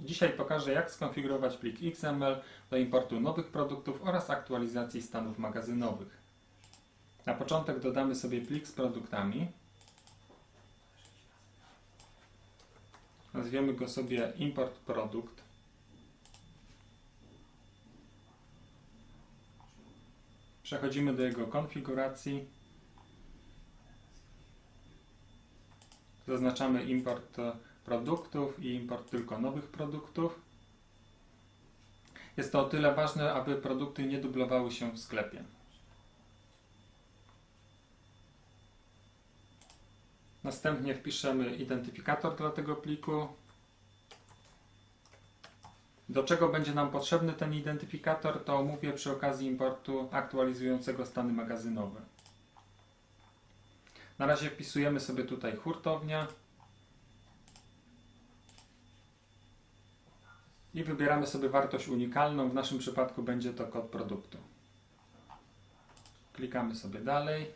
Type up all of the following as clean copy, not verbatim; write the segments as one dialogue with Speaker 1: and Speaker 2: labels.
Speaker 1: Dzisiaj pokażę, jak skonfigurować plik XML do importu nowych produktów oraz aktualizacji stanów magazynowych. Na początek dodamy sobie plik z produktami. Nazwiemy go sobie import produkt. Przechodzimy do jego konfiguracji. Zaznaczamy import produktów i import tylko nowych produktów. Jest to o tyle ważne, aby produkty nie dublowały się w sklepie. Następnie wpiszemy identyfikator dla tego pliku. Do czego będzie nam potrzebny ten identyfikator, to omówię przy okazji importu aktualizującego stany magazynowe. Na razie wpisujemy sobie tutaj hurtownia i wybieramy sobie wartość unikalną. W naszym przypadku będzie to kod produktu. Klikamy sobie dalej.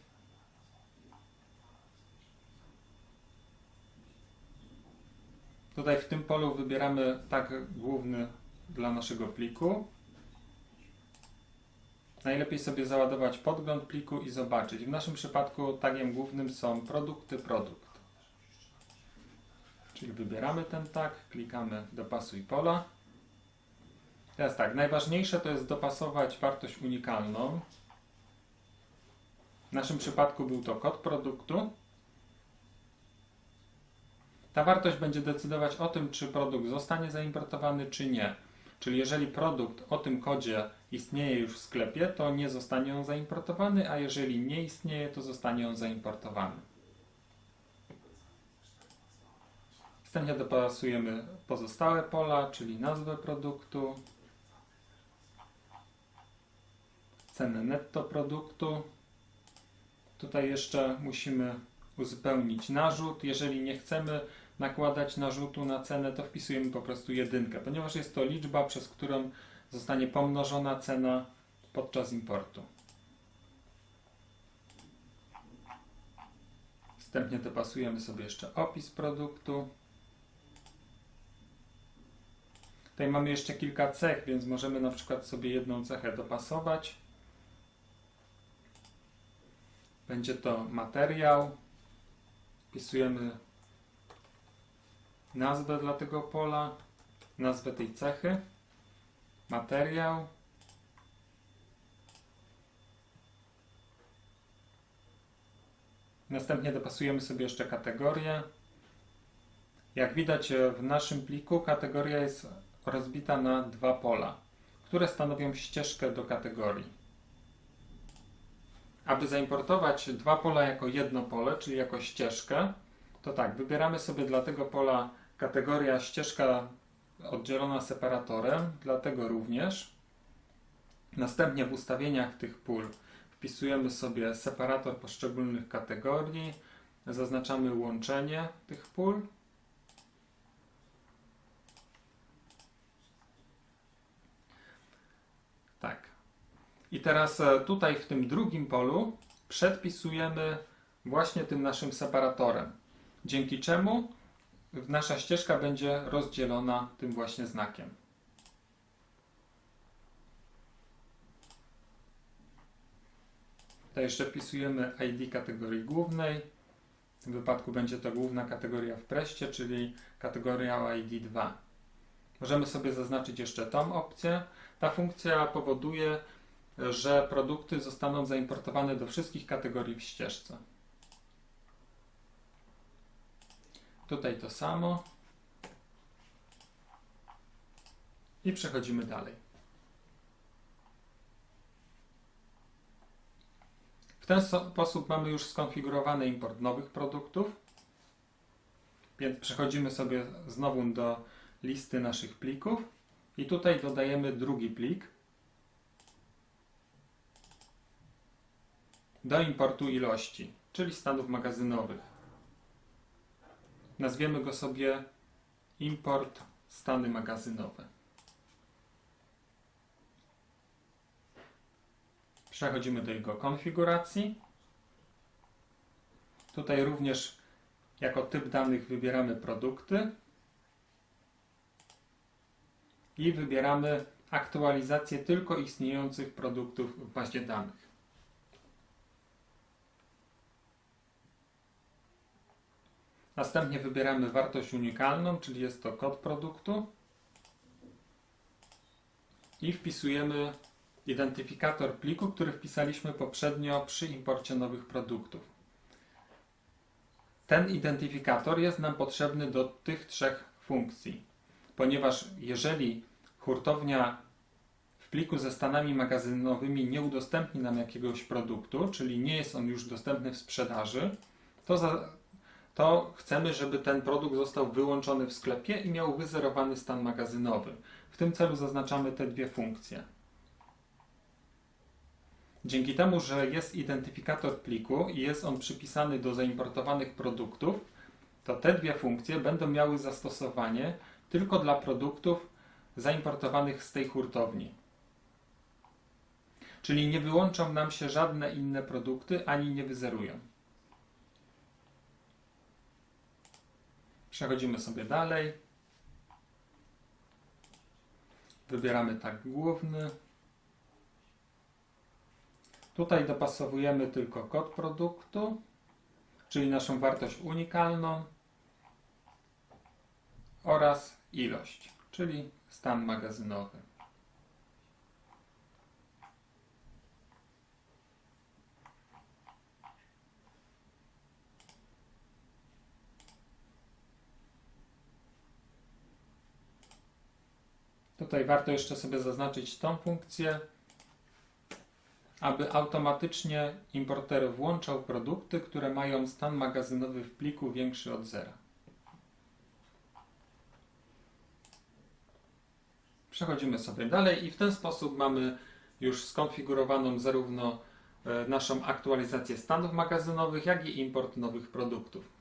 Speaker 1: Tutaj w tym polu wybieramy tag główny dla naszego pliku. Najlepiej sobie załadować podgląd pliku i zobaczyć. W naszym przypadku tagiem głównym są produkty, produkt. Czyli wybieramy ten tag, klikamy dopasuj pola. Teraz tak, najważniejsze to jest dopasować wartość unikalną. W naszym przypadku był to kod produktu. Ta wartość będzie decydować o tym, czy produkt zostanie zaimportowany, czy nie. Czyli jeżeli produkt o tym kodzie istnieje już w sklepie, to nie zostanie on zaimportowany, a jeżeli nie istnieje, to zostanie on zaimportowany. Następnie dopasujemy pozostałe pola, czyli nazwę produktu, cenę netto produktu. Tutaj jeszcze musimy uzupełnić narzut. Jeżeli nie chcemy nakładać narzutu na cenę, to wpisujemy po prostu 1, ponieważ jest to liczba, przez którą zostanie pomnożona cena podczas importu. Następnie dopasujemy sobie jeszcze opis produktu. Tutaj mamy jeszcze kilka cech, więc możemy na przykład sobie jedną cechę dopasować. Będzie to materiał. Wpisujemy nazwę dla tego pola, nazwę tej cechy, materiał. Następnie dopasujemy sobie jeszcze kategorię. Jak widać w naszym pliku kategoria jest rozbita na dwa pola, które stanowią ścieżkę do kategorii. Aby zaimportować dwa pola jako jedno pole, czyli jako ścieżkę, to tak, wybieramy sobie dla tego pola kategoria ścieżka oddzielona separatorem, dlatego również. Następnie w ustawieniach tych pól wpisujemy sobie separator poszczególnych kategorii, zaznaczamy łączenie tych pól. Tak. I teraz tutaj w tym drugim polu przedpisujemy właśnie tym naszym separatorem, dzięki czemu nasza ścieżka będzie rozdzielona tym właśnie znakiem. Tutaj jeszcze wpisujemy ID kategorii głównej. W tym wypadku będzie to główna kategoria w Preście, czyli kategoria ID 2. Możemy sobie zaznaczyć jeszcze tą opcję. Ta funkcja powoduje, że produkty zostaną zaimportowane do wszystkich kategorii w ścieżce. Tutaj to samo. I przechodzimy dalej. W ten sposób mamy już skonfigurowany import nowych produktów. Więc przechodzimy sobie znowu do listy naszych plików. I tutaj dodajemy drugi plik do importu ilości, czyli stanów magazynowych. Nazwiemy go sobie import stany magazynowe. Przechodzimy do jego konfiguracji. Tutaj również jako typ danych wybieramy produkty. i wybieramy aktualizację tylko istniejących produktów w bazie danych. Następnie wybieramy wartość unikalną, czyli jest to kod produktu i wpisujemy identyfikator pliku, który wpisaliśmy poprzednio przy imporcie nowych produktów. Ten identyfikator jest nam potrzebny do tych trzech funkcji, ponieważ jeżeli hurtownia w pliku ze stanami magazynowymi nie udostępni nam jakiegoś produktu, czyli nie jest on już dostępny w sprzedaży, to chcemy, żeby ten produkt został wyłączony w sklepie i miał wyzerowany stan magazynowy. W tym celu zaznaczamy te dwie funkcje. Dzięki temu, że jest identyfikator pliku i jest on przypisany do zaimportowanych produktów, to te dwie funkcje będą miały zastosowanie tylko dla produktów zaimportowanych z tej hurtowni. Czyli nie wyłączą nam się żadne inne produkty, ani nie wyzerują. Przechodzimy sobie dalej. Wybieramy tag główny. Tutaj dopasowujemy tylko kod produktu, czyli naszą wartość unikalną oraz ilość, czyli stan magazynowy. Tutaj warto jeszcze sobie zaznaczyć tą funkcję, aby automatycznie importer włączał produkty, które mają stan magazynowy w pliku większy od 0. Przechodzimy sobie dalej i w ten sposób mamy już skonfigurowaną zarówno naszą aktualizację stanów magazynowych, jak i import nowych produktów.